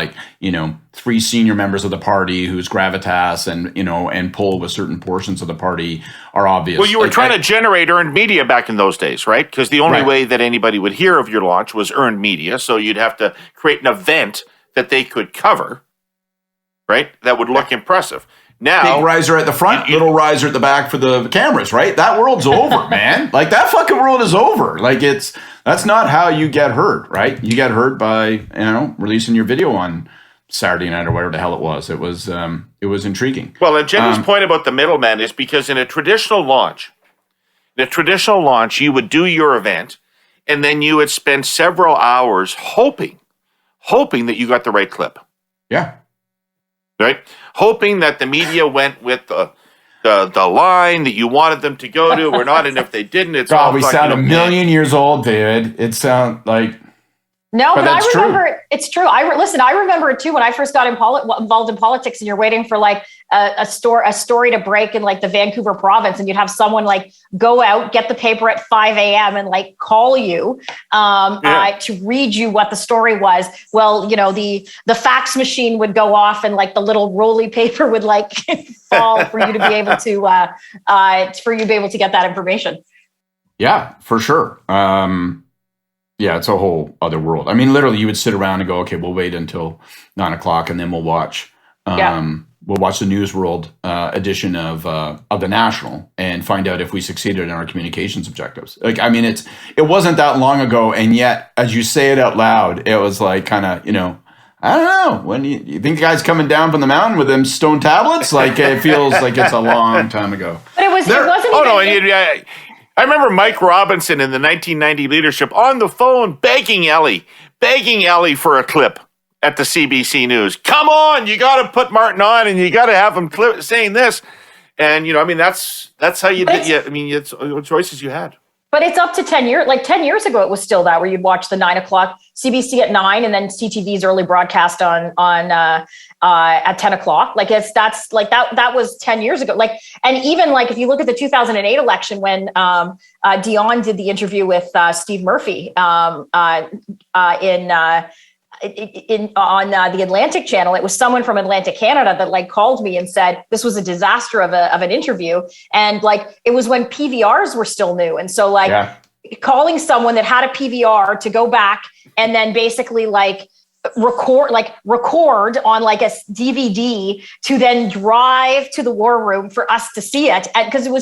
3 senior members of the party whose gravitas and pull with certain portions of the party are obvious. Well, you were trying to generate earned media back in those days, right? Because the only way that anybody would hear of your launch was earned media. So you'd have to create an event that they could cover, right? That would look impressive. Now, big riser at the front, little riser at the back for the cameras, right? That world's over, man. That fucking world is over. That's not how you get heard, right? You get heard by, releasing your video on Saturday night or whatever the hell it was. It was intriguing. Well, and Jenni's point about the middleman is because in a traditional launch, you would do your event and then you would spend several hours hoping that you got the right clip. Yeah. Right? Hoping that the media went with the line that you wanted them to go to or not, and if they didn't, it's all we sound a million years old, David. It sounds like... No, but I remember it. It's true. I remember it too when I first got involved in politics, and you're waiting for a story to break in the Vancouver province, and you'd have someone go out, get the paper at 5 a.m. and call you to read you what the story was. Well, the fax machine would go off, and the little rolly paper would fall for you to be able to get that information. Yeah, for sure. Yeah, it's a whole other world. I mean, literally, you would sit around and go, "Okay, we'll wait until 9:00, and then we'll watch. We'll watch the News World edition of the National and find out if we succeeded in our communications objectives." It wasn't that long ago, and yet, as you say it out loud, it was kind of, I don't know. When you think the guy's coming down from the mountain with them stone tablets, it feels like it's a long time ago. But it wasn't. I remember Mike Robinson in the 1990 leadership on the phone begging Ellie for a clip at the CBC News. Come on, you got to put Martin on, and you got to have him saying this. And that's how you did. It's choices you had. But it's up to 10 years. 10 years ago, it was still that where you'd watch the 9:00 CBC at 9, and then CTV's early broadcast on at 10:00. That was 10 years ago. And even if you look at the 2008 election when Dion did the interview with Steve Murphy on the Atlantic channel, it was someone from Atlantic Canada that called me and said this was a disaster of an interview, and it was when PVRs were still new, and so calling someone that had a PVR to go back and then basically record on a DVD to then drive to the war room for us to see it, because it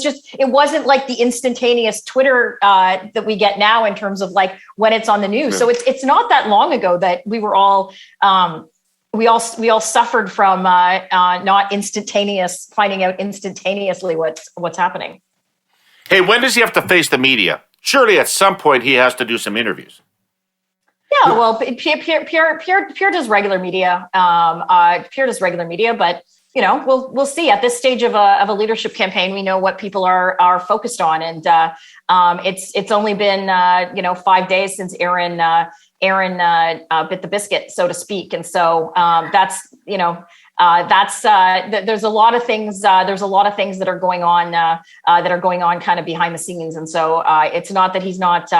wasn't the instantaneous Twitter that we get now in terms of when it's on the news. So it's not that long ago that we were all we all suffered from not finding out instantaneously what's happening. Hey, when does he have to face the media? Surely at some point he has to do some interviews. Yeah, well, Pierre does regular media. Pierre does regular media, but we'll see. At this stage of a leadership campaign, we know what people are focused on, and it's only been 5 days since Aaron bit the biscuit, so to speak, and so there's a lot of things. There's a lot of things that are going on kind of behind the scenes, and so it's not that he's not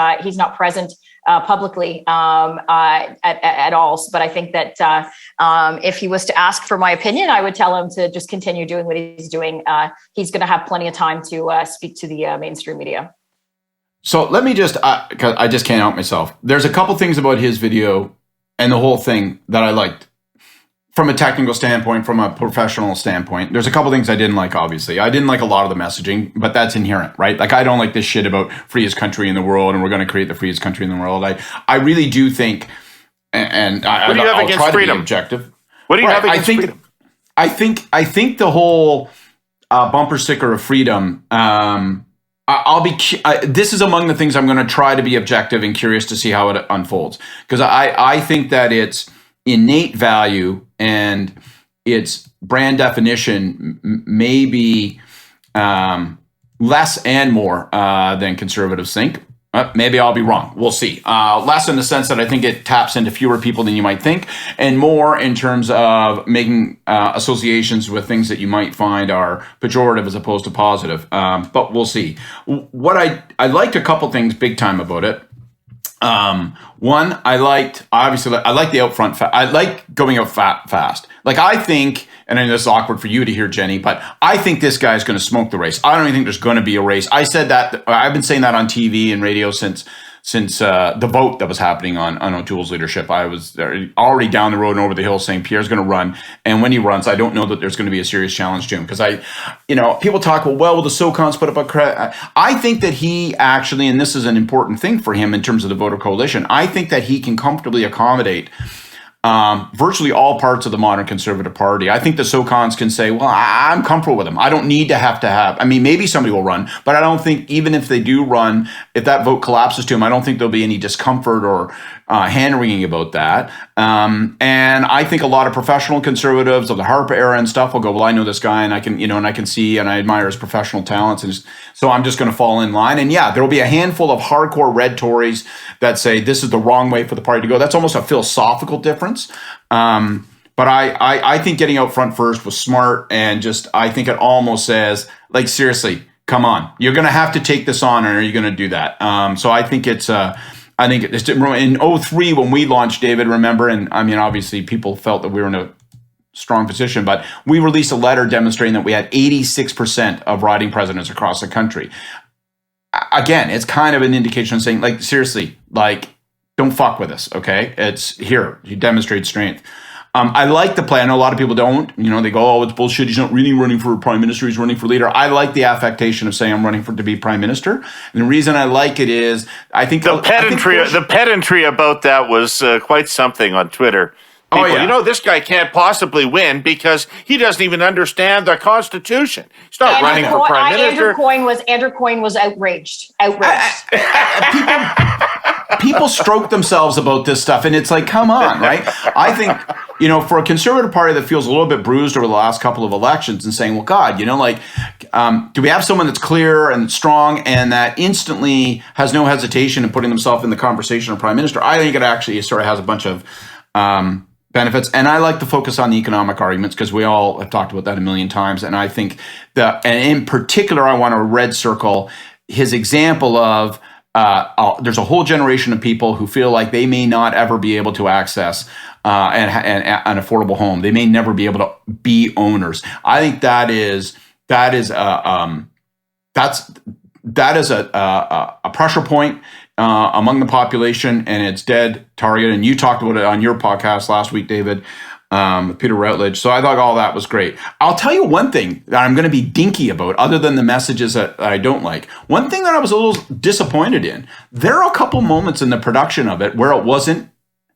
present publicly at all. But I think that if he was to ask for my opinion, I would tell him to just continue doing what he's doing. He's going to have plenty of time to speak to the mainstream media. So let me just, because I just can't help myself. There's a couple things about his video and the whole thing that I liked. From a technical standpoint, from a professional standpoint, there's a couple things I didn't like, obviously. I didn't like a lot of the messaging, but that's inherent, right? Like, I don't like this shit about freest country in the world and we're going to create the freest country in the world. I really do think, and I'll try to be objective. What do you have against freedom? I think the whole bumper sticker of freedom, this is among the things I'm going to try to be objective and curious to see how it unfolds. Because I think that it's innate value and its brand definition may be less and more than conservatives think. Maybe I'll be wrong. We'll see. Less in the sense that I think it taps into fewer people than you might think, and more in terms of making associations with things that you might find are pejorative as opposed to positive. But we'll see. What I liked a couple things big time about it. One, I like the upfront. I like going out fast. Like, I think, and I know this is awkward for you to hear, Jenny, but I think this guy's going to smoke the race. I don't even think there's going to be a race. I said that. I've been saying that on TV and radio since the vote that was happening on O'Toole's leadership. I was already down the road and over the hill saying Pierre's going to run. And when he runs, I don't know that there's going to be a serious challenge to him. Because people talk, will the SOCONs put up a credit? I think that he actually, and this is an important thing for him in terms of the voter coalition, I think that he can comfortably accommodate virtually all parts of the modern Conservative Party. I think the SOCONs can say, well, I'm comfortable with him. I don't need to have. I mean, maybe somebody will run, but I don't think, even if they do run, if that vote collapses to him, I don't think there'll be any discomfort or hand-wringing about that. And I think a lot of professional conservatives of the Harper era and stuff will go, well, I know this guy and I can see and I admire his professional talents. And so I'm just going to fall in line. And yeah, there'll be a handful of hardcore red Tories that say this is the wrong way for the party to go. That's almost a philosophical difference. But I think getting out front first was smart. And I think it almost says, like, seriously, come on, you're going to have to take this on, or are you going to do that? So I think it's in 03 when we launched, David, remember, and I mean, obviously people felt that we were in a strong position, but we released a letter demonstrating that we had 86% of riding presidents across the country. Again, it's kind of an indication of saying, like, seriously, like, don't fuck with us, okay? It's here. You demonstrate strength. I like the play. I know a lot of people don't. They go, oh, it's bullshit. He's not really running for prime minister. He's running for leader. I like the affectation of saying I'm running to be prime minister. And the reason I like it is I think the pedantry about that was quite something on Twitter. People, this guy can't possibly win because he doesn't even understand the Constitution. He's not running for prime minister. Andrew Coyne was outraged. People stroke themselves about this stuff, and it's like, come on, right? I think, for a Conservative Party that feels a little bit bruised over the last couple of elections and saying, well, God, do we have someone that's clear and strong and that instantly has no hesitation in putting themselves in the conversation of prime minister? I think it actually sort of has a bunch of benefits. And I like to focus on the economic arguments because we all have talked about that a million times. And I think and in particular, I want to red circle his example of there's a whole generation of people who feel like they may not ever be able to access an affordable home. They may never be able to be owners. I think that is a pressure point among the population, and it's dead target. And you talked about it on your podcast last week, David, with Peter Routledge. So I thought all that was great. I'll tell you one thing that I'm going to be dinky about, other than the messages that I don't like. One thing that I was a little disappointed in, there are a couple moments in the production of it where it wasn't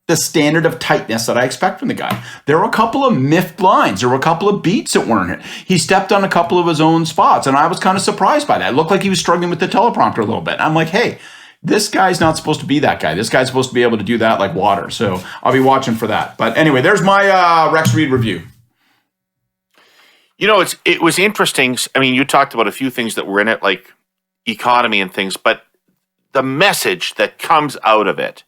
the standard of tightness that I expect from the guy. There were a couple of miffed lines. There were a couple of beats that weren't hit. He stepped on a couple of his own spots, and I was kind of surprised by that. It looked like he was struggling with the teleprompter a little bit. I'm like, hey, this guy's not supposed to be that guy. This guy's supposed to be able to do that like water. So I'll be watching for that. But anyway, there's my Rex Reid review. It was interesting. I mean, you talked about a few things that were in it, like economy and things, but the message that comes out of it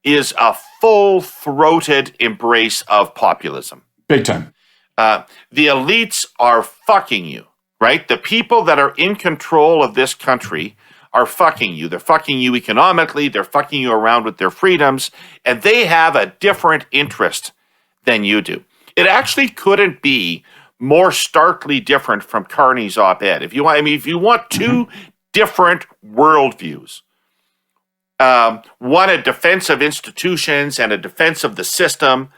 is a full-throated embrace of populism. Big time. The elites are fucking you, right? The people that are in control of this country are fucking you. They're fucking you economically. They're fucking you around with their freedoms, and they have a different interest than you do. It actually couldn't be more starkly different from Carney's op-ed. If you want two different worldviews, one a defense of institutions and a defense of the system,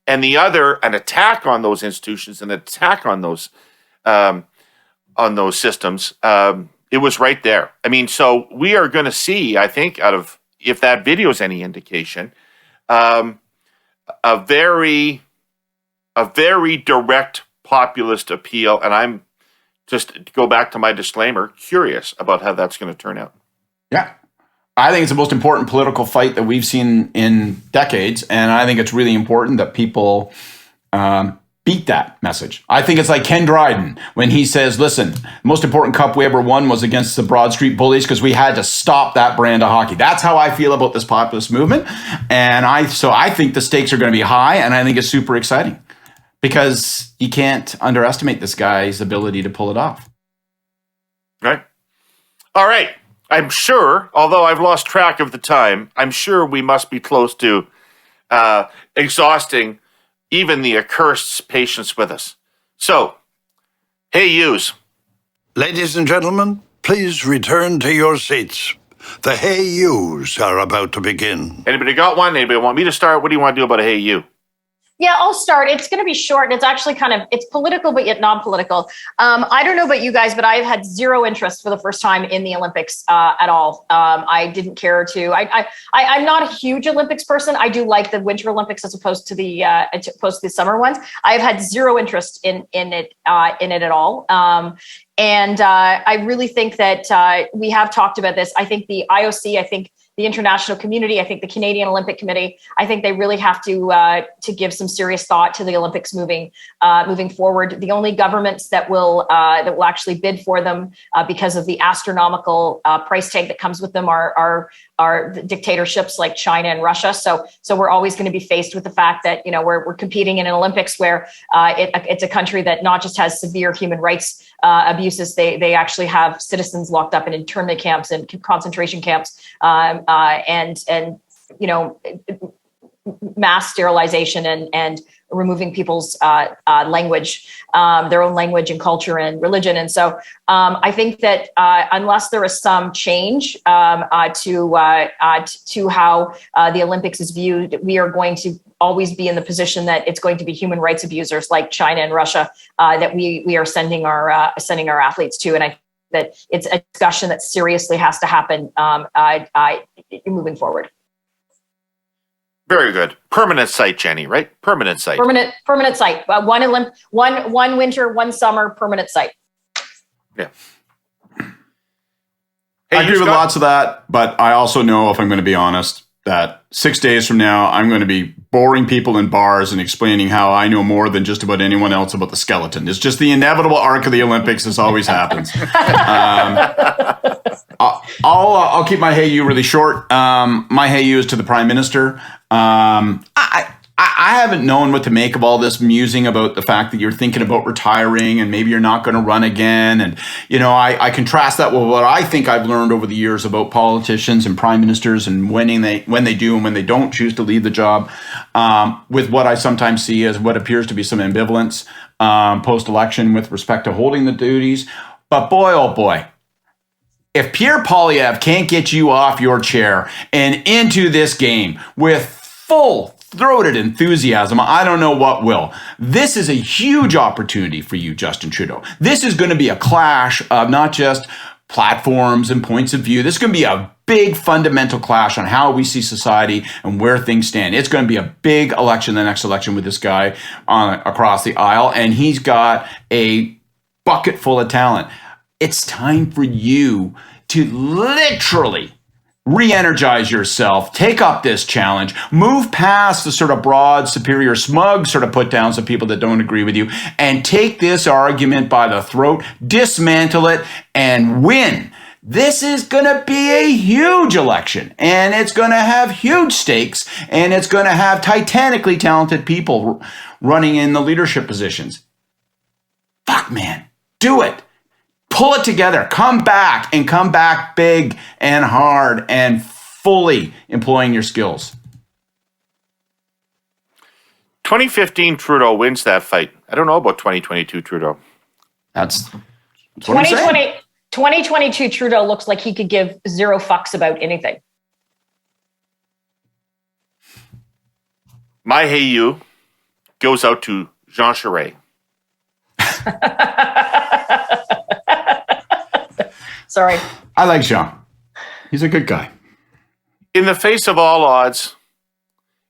and the other an attack on those institutions and an attack on those systems. It was right there. I mean, so we are going to see, I think, if that video is any indication, a very direct populist appeal, and I'm just, to go back to my disclaimer, curious about how that's going to turn out. Yeah. I think it's the most important political fight that we've seen in decades, and I think it's really important that people beat that message. I think it's like Ken Dryden when he says, listen, the most important cup we ever won was against the Broad Street Bullies because we had to stop that brand of hockey. That's how I feel about this populist movement, and I think the stakes are going to be high, and I think it's super exciting. Because you can't underestimate this guy's ability to pull it off. Right. All right. I'm sure, although I've lost track of the time, I'm sure we must be close to exhausting even the accursed patience with us. So, Hayus. Ladies and gentlemen, please return to your seats. The Hayus are about to begin. Anybody got one? Anybody want me to start? What do you want to do about a Hayu? Yeah, I'll start. It's going to be short, and it's actually it's political, but yet non-political. I don't know about you guys, but I've had zero interest for the first time in the Olympics at all. I didn't care to. I'm not a huge Olympics person. I do like the Winter Olympics as opposed to the summer ones. I've had zero interest in it at all. And I really think that we have talked about this. I think the IOC, the international community, I think the Canadian Olympic Committee, I think they really have to give some serious thought to the Olympics moving forward. The only governments that will actually bid for them because of the astronomical price tag that comes with them are dictatorships like China and Russia. So we're always going to be faced with the fact that we're competing in an Olympics where it's a country that not just has severe human rights abuses, they actually have citizens locked up in internment camps and concentration camps. And mass sterilization and removing people's language, their own language and culture and religion. And so I think that unless there is some change to how the Olympics is viewed, we are going to always be in the position that it's going to be human rights abusers like China and Russia that we are sending our athletes to. And I think that it's a discussion that seriously has to happen moving forward. Very good. Permanent site, Jenny, right? Permanent site. Permanent site. One winter, one summer, permanent site. Yeah. I agree with lots of that, but I also know, if I'm going to be honest, that 6 days from now, I'm going to be boring people in bars and explaining how I know more than just about anyone else about the skeleton. It's just the inevitable arc of the Olympics. This always happens. I'll keep my Hayu really short. My Hayu is to the Prime Minister. I haven't known what to make of all this musing about the fact that you're thinking about retiring and maybe you're not going to run again. And, I contrast that with what I think I've learned over the years about politicians and prime ministers and when they do and when they don't choose to leave the job, with what I sometimes see as what appears to be some ambivalence post-election with respect to holding the duties. But boy, oh boy, if Pierre Poilievre can't get you off your chair and into this game with full-throated enthusiasm, I don't know what will. This is a huge opportunity for you, Justin Trudeau. This is going to be a clash of not just platforms and points of view. This is going to be a big fundamental clash on how we see society and where things stand. It's going to be a big election, the next election, with this guy across the aisle, and he's got a bucket full of talent. It's time for you to literally re-energize yourself, take up this challenge, move past the sort of broad, superior, smug sort of put downs of people that don't agree with you, and take this argument by the throat, dismantle it, and win. This is going to be a huge election, and it's going to have huge stakes, and it's going to have titanically talented people running in the leadership positions. Fuck, man. Do it. Pull it together. Come back, and come back big and hard and fully employing your skills. 2015 Trudeau wins that fight. I don't know about 2022 Trudeau. That's what I'm saying. 2022 Trudeau looks like he could give zero fucks about anything. My Hayu goes out to Jean Charest. Sorry. I like Jean. He's a good guy. In the face of all odds,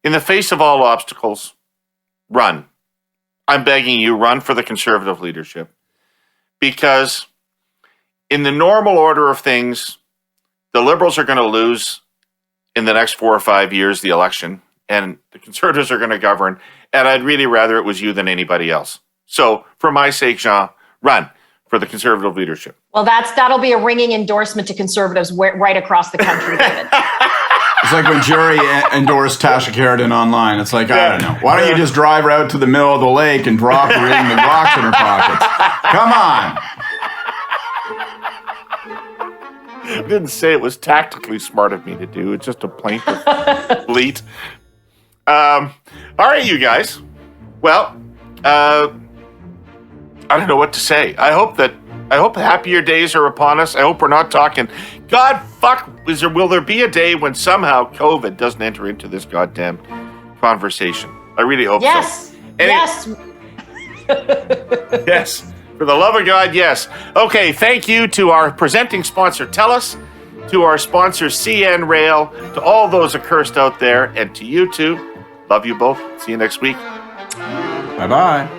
in the face of all obstacles, run. I'm begging you, run for the Conservative leadership. Because in the normal order of things, the Liberals are going to lose in the next 4 or 5 years, the election, and the Conservatives are going to govern, and I'd really rather it was you than anybody else. So, for my sake, Jean, run for the Conservative leadership. Well, that'll be a ringing endorsement to Conservatives right across the country, David. It's like when Jerry endorsed Tasha Sheridan online. It's like, I don't know. Why don't you just drive her out to the middle of the lake and drop her in the rocks in her pockets? Come on. I didn't say it was tactically smart of me to do. It's just a plaintive bleat. All right, you guys. Well, I don't know what to say. I hope happier days are upon us. I hope we're not talking, God fuck, will there be a day when somehow COVID doesn't enter into this goddamn conversation? I really hope so. Yes. Yes. For the love of God, yes. Okay, thank you to our presenting sponsor, TELUS, to our sponsor, CN Rail, to all those accursed out there, and to you too. Love you both. See you next week. Bye-bye.